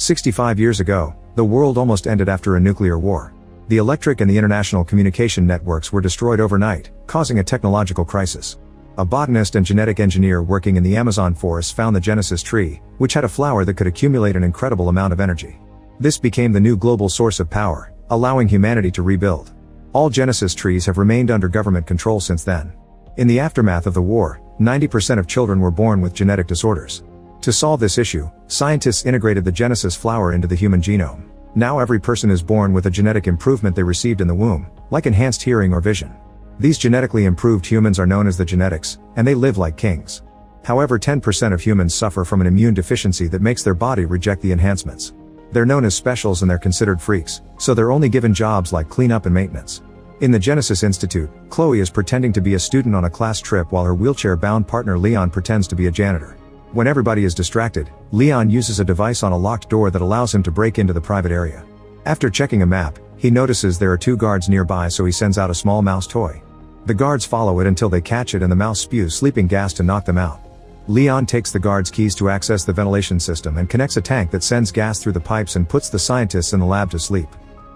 65 years ago, the world almost ended after a nuclear war. The electric and the international communication networks were destroyed overnight, causing a technological crisis. A botanist and genetic engineer working in the Amazon forest found the Genesis tree, which had a flower that could accumulate an incredible amount of energy. This became the new global source of power, allowing humanity to rebuild. All Genesis trees have remained under government control since then. In the aftermath of the war, 90% of children were born with genetic disorders. To solve this issue, scientists integrated the Genesis flower into the human genome. Now every person is born with a genetic improvement they received in the womb, like enhanced hearing or vision. These genetically improved humans are known as the genetics, and they live like kings. However, 10% of humans suffer from an immune deficiency that makes their body reject the enhancements. They're known as specials and they're considered freaks, so they're only given jobs like cleanup and maintenance. In the Genesis Institute, Chloe is pretending to be a student on a class trip while her wheelchair-bound partner Leon pretends to be a janitor. When everybody is distracted, Leon uses a device on a locked door that allows him to break into the private area. After checking a map, he notices there are 2 guards nearby, so he sends out a small mouse toy. The guards follow it until they catch it and the mouse spews sleeping gas to knock them out. Leon takes the guards' keys to access the ventilation system and connects a tank that sends gas through the pipes and puts the scientists in the lab to sleep.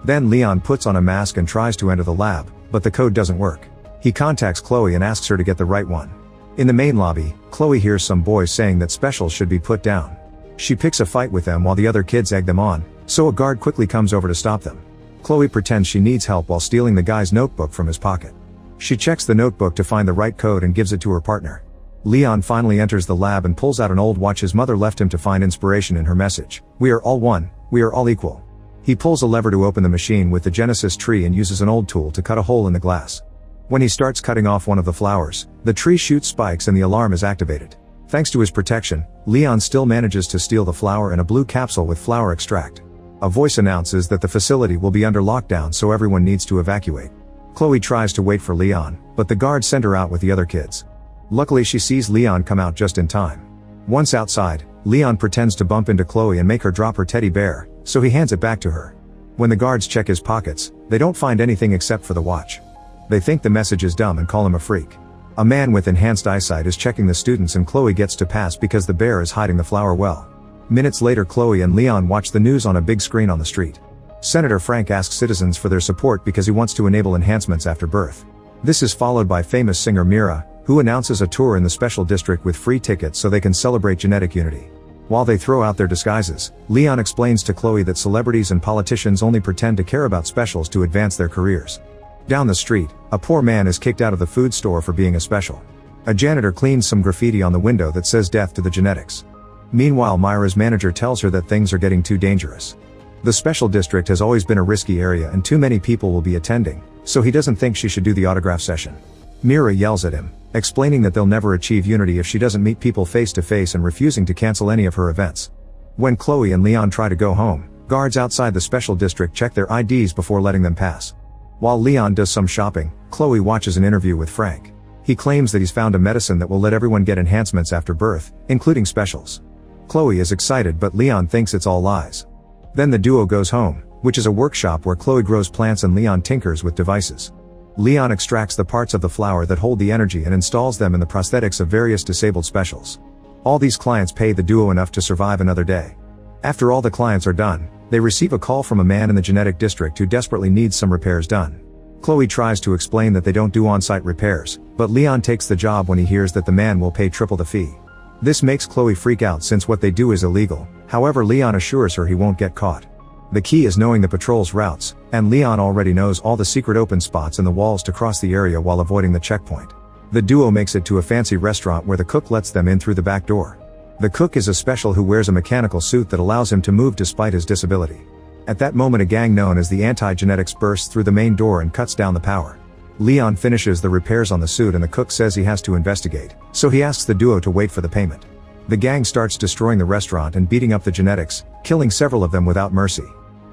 Then Leon puts on a mask and tries to enter the lab, but the code doesn't work. He contacts Chloe and asks her to get the right one. In the main lobby, Chloe hears some boys saying that specials should be put down. She picks a fight with them while the other kids egg them on, so a guard quickly comes over to stop them. Chloe pretends she needs help while stealing the guy's notebook from his pocket. She checks the notebook to find the right code and gives it to her partner. Leon finally enters the lab and pulls out an old watch his mother left him to find inspiration in her message. "We are all one, we are all equal." He pulls a lever to open the machine with the Genesis tree and uses an old tool to cut a hole in the glass. When he starts cutting off one of the flowers, the tree shoots spikes and the alarm is activated. Thanks to his protection, Leon still manages to steal the flower and a blue capsule with flower extract. A voice announces that the facility will be under lockdown, so everyone needs to evacuate. Chloe tries to wait for Leon, but the guards send her out with the other kids. Luckily she sees Leon come out just in time. Once outside, Leon pretends to bump into Chloe and make her drop her teddy bear, so he hands it back to her. When the guards check his pockets, they don't find anything except for the watch. They think the message is dumb and call him a freak. A man with enhanced eyesight is checking the students and Chloe gets to pass because the bear is hiding the flower well. Minutes later, Chloe and Leon watch the news on a big screen on the street. Senator Frank asks citizens for their support because he wants to enable enhancements after birth. This is followed by famous singer Mira, who announces a tour in the special district with free tickets so they can celebrate genetic unity. While they throw out their disguises, Leon explains to Chloe that celebrities and politicians only pretend to care about specials to advance their careers. Down the street, a poor man is kicked out of the food store for being a special. A janitor cleans some graffiti on the window that says "Death to the Genetics." Meanwhile, Myra's manager tells her that things are getting too dangerous. The special district has always been a risky area and too many people will be attending, so he doesn't think she should do the autograph session. Mira yells at him, explaining that they'll never achieve unity if she doesn't meet people face to face and refusing to cancel any of her events. When Chloe and Leon try to go home, guards outside the special district check their IDs before letting them pass. While Leon does some shopping, Chloe watches an interview with Frank. He claims that he's found a medicine that will let everyone get enhancements after birth, including specials. Chloe is excited, but Leon thinks it's all lies. Then the duo goes home, which is a workshop where Chloe grows plants and Leon tinkers with devices. Leon extracts the parts of the flower that hold the energy and installs them in the prosthetics of various disabled specials. All these clients pay the duo enough to survive another day. After all the clients are done, they receive a call from a man in the genetic district who desperately needs some repairs done. Chloe tries to explain that they don't do on-site repairs, but Leon takes the job when he hears that the man will pay triple the fee. This makes Chloe freak out since what they do is illegal. However, Leon assures her he won't get caught. The key is knowing the patrol's routes, and Leon already knows all the secret open spots in the walls to cross the area while avoiding the checkpoint. The duo makes it to a fancy restaurant where the cook lets them in through the back door. The cook is a special who wears a mechanical suit that allows him to move despite his disability. At that moment, a gang known as the Anti-Genetics bursts through the main door and cuts down the power. Leon finishes the repairs on the suit and the cook says he has to investigate, so he asks the duo to wait for the payment. The gang starts destroying the restaurant and beating up the genetics, killing several of them without mercy.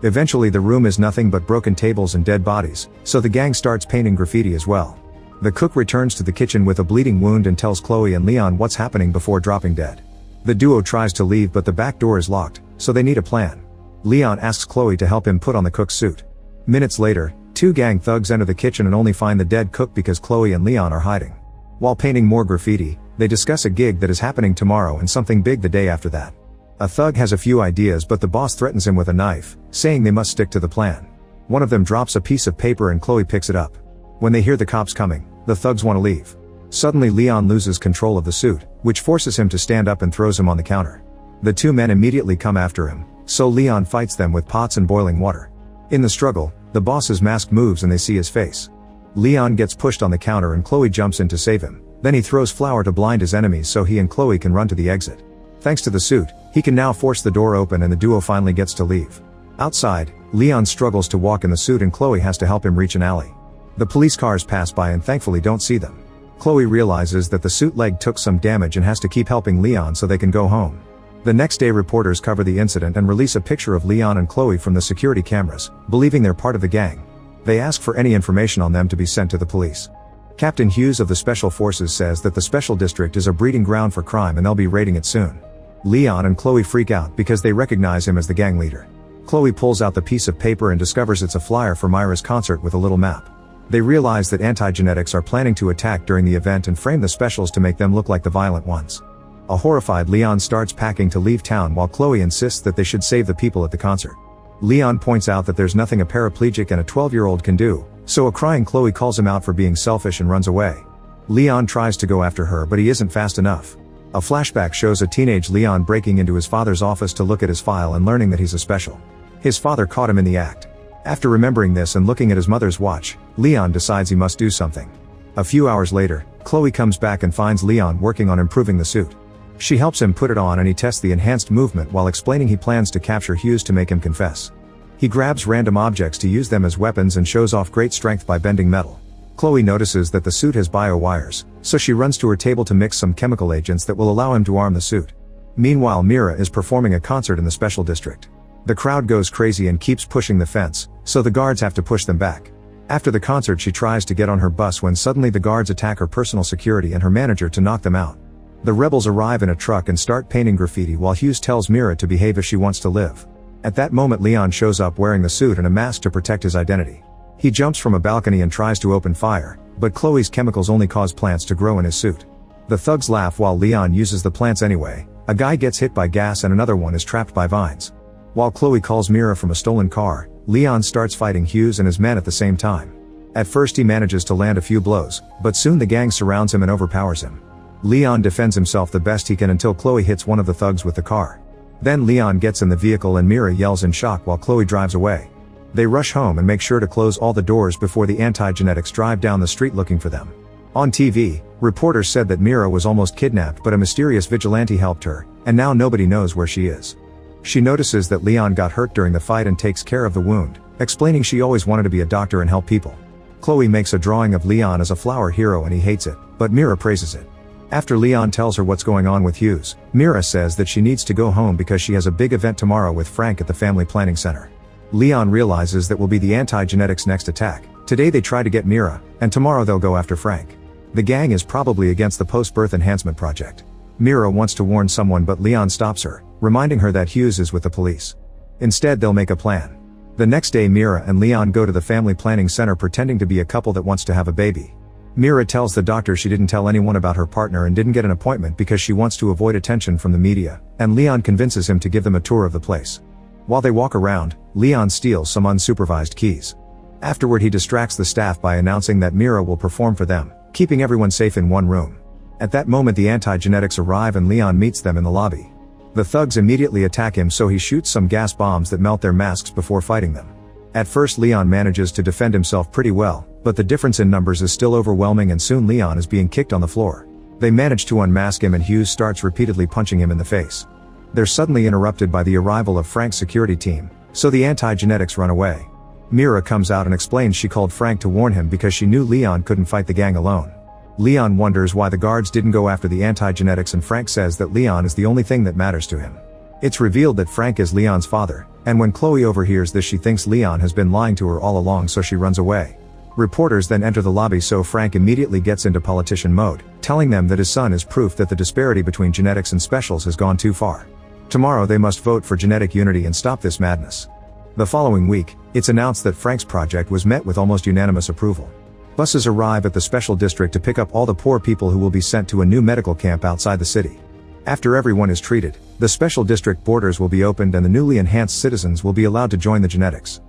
Eventually the room is nothing but broken tables and dead bodies, so the gang starts painting graffiti as well. The cook returns to the kitchen with a bleeding wound and tells Chloe and Leon what's happening before dropping dead. The duo tries to leave, but the back door is locked, so they need a plan. Leon asks Chloe to help him put on the cook's suit. Minutes later, 2 gang thugs enter the kitchen and only find the dead cook because Chloe and Leon are hiding. While painting more graffiti, they discuss a gig that is happening tomorrow and something big the day after that. A thug has a few ideas, but the boss threatens him with a knife, saying they must stick to the plan. One of them drops a piece of paper and Chloe picks it up. When they hear the cops coming, the thugs want to leave. Suddenly Leon loses control of the suit, which forces him to stand up and throws him on the counter. The two men immediately come after him, so Leon fights them with pots and boiling water. In the struggle, the boss's mask moves and they see his face. Leon gets pushed on the counter and Chloe jumps in to save him. Then he throws flour to blind his enemies so he and Chloe can run to the exit. Thanks to the suit, he can now force the door open and the duo finally gets to leave. Outside, Leon struggles to walk in the suit and Chloe has to help him reach an alley. The police cars pass by and thankfully don't see them. Chloe realizes that the suit leg took some damage and has to keep helping Leon so they can go home. The next day reporters cover the incident and release a picture of Leon and Chloe from the security cameras, believing they're part of the gang. They ask for any information on them to be sent to the police. Captain Hughes of the Special Forces says that the Special District is a breeding ground for crime and they'll be raiding it soon. Leon and Chloe freak out because they recognize him as the gang leader. Chloe pulls out the piece of paper and discovers it's a flyer for Myra's concert with a little map. They realize that anti-genetics are planning to attack during the event and frame the specials to make them look like the violent ones. A horrified Leon starts packing to leave town while Chloe insists that they should save the people at the concert. Leon points out that there's nothing a paraplegic and a 12-year-old can do, so a crying Chloe calls him out for being selfish and runs away. Leon tries to go after her but he isn't fast enough. A flashback shows a teenage Leon breaking into his father's office to look at his file and learning that he's a special. His father caught him in the act. After remembering this and looking at his mother's watch, Leon decides he must do something. A few hours later, Chloe comes back and finds Leon working on improving the suit. She helps him put it on and he tests the enhanced movement while explaining he plans to capture Hughes to make him confess. He grabs random objects to use them as weapons and shows off great strength by bending metal. Chloe notices that the suit has bio-wires, so she runs to her table to mix some chemical agents that will allow him to arm the suit. Meanwhile, Mira is performing a concert in the Special District. The crowd goes crazy and keeps pushing the fence, so the guards have to push them back. After the concert she tries to get on her bus when suddenly the guards attack her personal security and her manager to knock them out. The rebels arrive in a truck and start painting graffiti while Hughes tells Mira to behave if she wants to live. At that moment Leon shows up wearing the suit and a mask to protect his identity. He jumps from a balcony and tries to open fire, but Chloe's chemicals only cause plants to grow in his suit. The thugs laugh while Leon uses the plants anyway. A guy gets hit by gas and another one is trapped by vines. While Chloe calls Mira from a stolen car, Leon starts fighting Hughes and his men at the same time. At first he manages to land a few blows, but soon the gang surrounds him and overpowers him. Leon defends himself the best he can until Chloe hits one of the thugs with the car. Then Leon gets in the vehicle and Mira yells in shock while Chloe drives away. They rush home and make sure to close all the doors before the anti-genetics drive down the street looking for them. On TV, reporters said that Mira was almost kidnapped but a mysterious vigilante helped her, and now nobody knows where she is. She notices that Leon got hurt during the fight and takes care of the wound, explaining she always wanted to be a doctor and help people. Chloe makes a drawing of Leon as a flower hero and he hates it, but Mira praises it. After Leon tells her what's going on with Hughes, Mira says that she needs to go home because she has a big event tomorrow with Frank at the Family Planning Center. Leon realizes that will be the anti-genetics' next attack. Today they try to get Mira, and tomorrow they'll go after Frank. The gang is probably against the post-birth enhancement project. Mira wants to warn someone but Leon stops her, reminding her that Hughes is with the police. Instead they'll make a plan. The next day Mira and Leon go to the Family Planning Center pretending to be a couple that wants to have a baby. Mira tells the doctor she didn't tell anyone about her partner and didn't get an appointment because she wants to avoid attention from the media, and Leon convinces him to give them a tour of the place. While they walk around, Leon steals some unsupervised keys. Afterward he distracts the staff by announcing that Mira will perform for them, keeping everyone safe in one room. At that moment the anti-genetics arrive and Leon meets them in the lobby. The thugs immediately attack him so he shoots some gas bombs that melt their masks before fighting them. At first Leon manages to defend himself pretty well, but the difference in numbers is still overwhelming and soon Leon is being kicked on the floor. They manage to unmask him and Hughes starts repeatedly punching him in the face. They're suddenly interrupted by the arrival of Frank's security team, so the anti-genetics run away. Mira comes out and explains she called Frank to warn him because she knew Leon couldn't fight the gang alone. Leon wonders why the guards didn't go after the anti-genetics and Frank says that Leon is the only thing that matters to him. It's revealed that Frank is Leon's father, and when Chloe overhears this she thinks Leon has been lying to her all along so she runs away. Reporters then enter the lobby so Frank immediately gets into politician mode, telling them that his son is proof that the disparity between genetics and specials has gone too far. Tomorrow they must vote for genetic unity and stop this madness. The following week, it's announced that Frank's project was met with almost unanimous approval. Buses arrive at the special district to pick up all the poor people who will be sent to a new medical camp outside the city. After everyone is treated, The special district borders will be opened and the newly enhanced citizens will be allowed to join the genetics.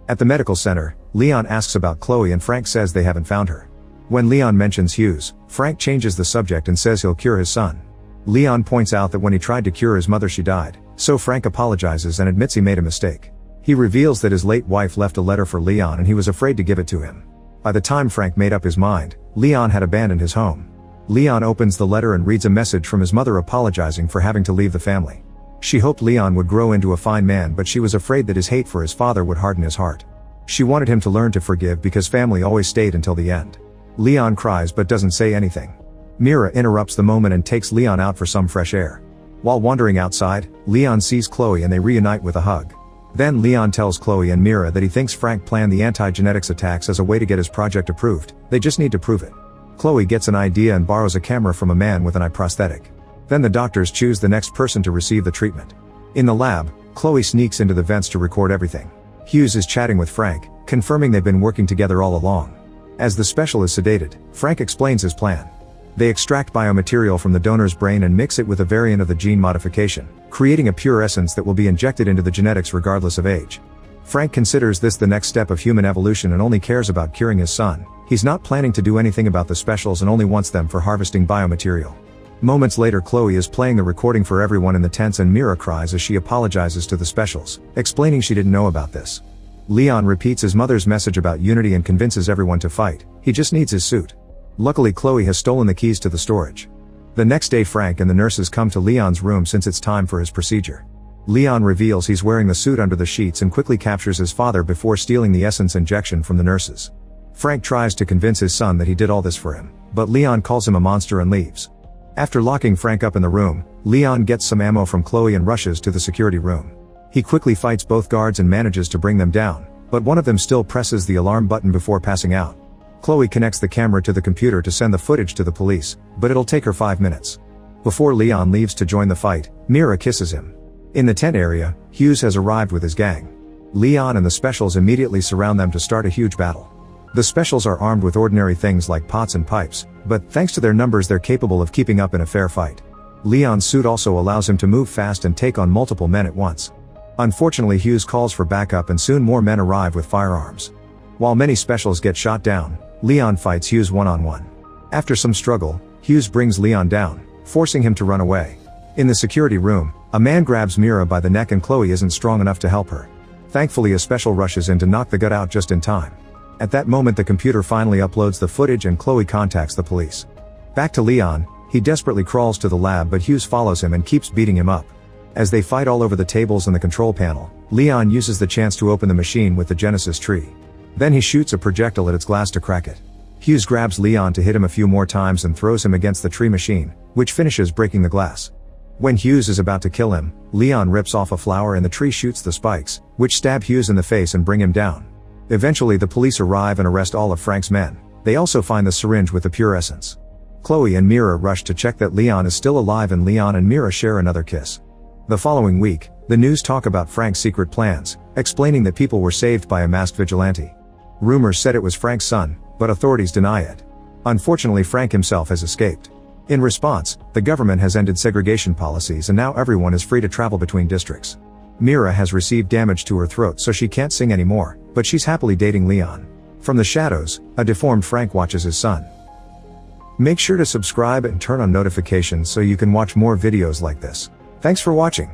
At the medical center, Leon asks about Chloe and Frank says they haven't found her. When Leon mentions Hughes, Frank changes the subject and says he'll cure his son. Leon points out that when he tried to cure his mother she died, so Frank apologizes and admits he made a mistake. He reveals that his late wife left a letter for Leon and he was afraid to give it to him. By the time Frank made up his mind, Leon had abandoned his home. Leon opens the letter and reads a message from his mother apologizing for having to leave the family. She hoped Leon would grow into a fine man, but she was afraid that his hate for his father would harden his heart. She wanted him to learn to forgive because family always stayed until the end. Leon cries but doesn't say anything. Mira interrupts the moment and takes Leon out for some fresh air. While wandering outside, Leon sees Chloe and they reunite with a hug. Then Leon tells Chloe and Mira that he thinks Frank planned the anti-genetics attacks as a way to get his project approved, they just need to prove it. Chloe gets an idea and borrows a camera from a man with an eye prosthetic. Then the doctors choose the next person to receive the treatment. In the lab, Chloe sneaks into the vents to record everything. Hughes is chatting with Frank, confirming they've been working together all along. As the special is sedated, Frank explains his plan. They extract biomaterial from the donor's brain and mix it with a variant of the gene modification, creating a pure essence that will be injected into the genetics regardless of age. Frank considers this the next step of human evolution and only cares about curing his son. He's not planning to do anything about the specials and only wants them for harvesting biomaterial. Moments later, Chloe is playing the recording for everyone in the tents and Mira cries as she apologizes to the specials, explaining she didn't know about this. Leon repeats his mother's message about unity and convinces everyone to fight. He just needs his suit. Luckily, Chloe has stolen the keys to the storage. The next day, Frank and the nurses come to Leon's room since it's time for his procedure. Leon reveals he's wearing the suit under the sheets and quickly captures his father before stealing the essence injection from the nurses. Frank tries to convince his son that he did all this for him, but Leon calls him a monster and leaves. After locking Frank up in the room, Leon gets some ammo from Chloe and rushes to the security room. He quickly fights both guards and manages to bring them down, but one of them still presses the alarm button before passing out. Chloe connects the camera to the computer to send the footage to the police, but it'll take her 5 minutes. Before Leon leaves to join the fight, Mira kisses him. In the tent area, Hughes has arrived with his gang. Leon and the specials immediately surround them to start a huge battle. The specials are armed with ordinary things like pots and pipes, but thanks to their numbers they're capable of keeping up in a fair fight. Leon's suit also allows him to move fast and take on multiple men at once. Unfortunately, Hughes calls for backup and soon more men arrive with firearms. While many specials get shot down, Leon fights Hughes one-on-one. After some struggle, Hughes brings Leon down, forcing him to run away. In the security room, a man grabs Mira by the neck and Chloe isn't strong enough to help her. Thankfully, a special rushes in to knock the gut out just in time. At that moment, the computer finally uploads the footage and Chloe contacts the police. Back to Leon, he desperately crawls to the lab but Hughes follows him and keeps beating him up. As they fight all over the tables and the control panel, Leon uses the chance to open the machine with the Genesis tree. Then he shoots a projectile at its glass to crack it. Hughes grabs Leon to hit him a few more times and throws him against the tree machine, which finishes breaking the glass. When Hughes is about to kill him, Leon rips off a flower and the tree shoots the spikes, which stab Hughes in the face and bring him down. Eventually, the police arrive and arrest all of Frank's men. They also find the syringe with the pure essence. Chloe and Mira rush to check that Leon is still alive and Leon and Mira share another kiss. The following week, the news talk about Frank's secret plans, explaining that people were saved by a masked vigilante. Rumors said it was Frank's son, but authorities deny it. Unfortunately, Frank himself has escaped. In response, the government has ended segregation policies and now everyone is free to travel between districts. Mira has received damage to her throat so she can't sing anymore, but she's happily dating Leon. From the shadows, a deformed Frank watches his son. Make sure to subscribe and turn on notifications so you can watch more videos like this. Thanks for watching.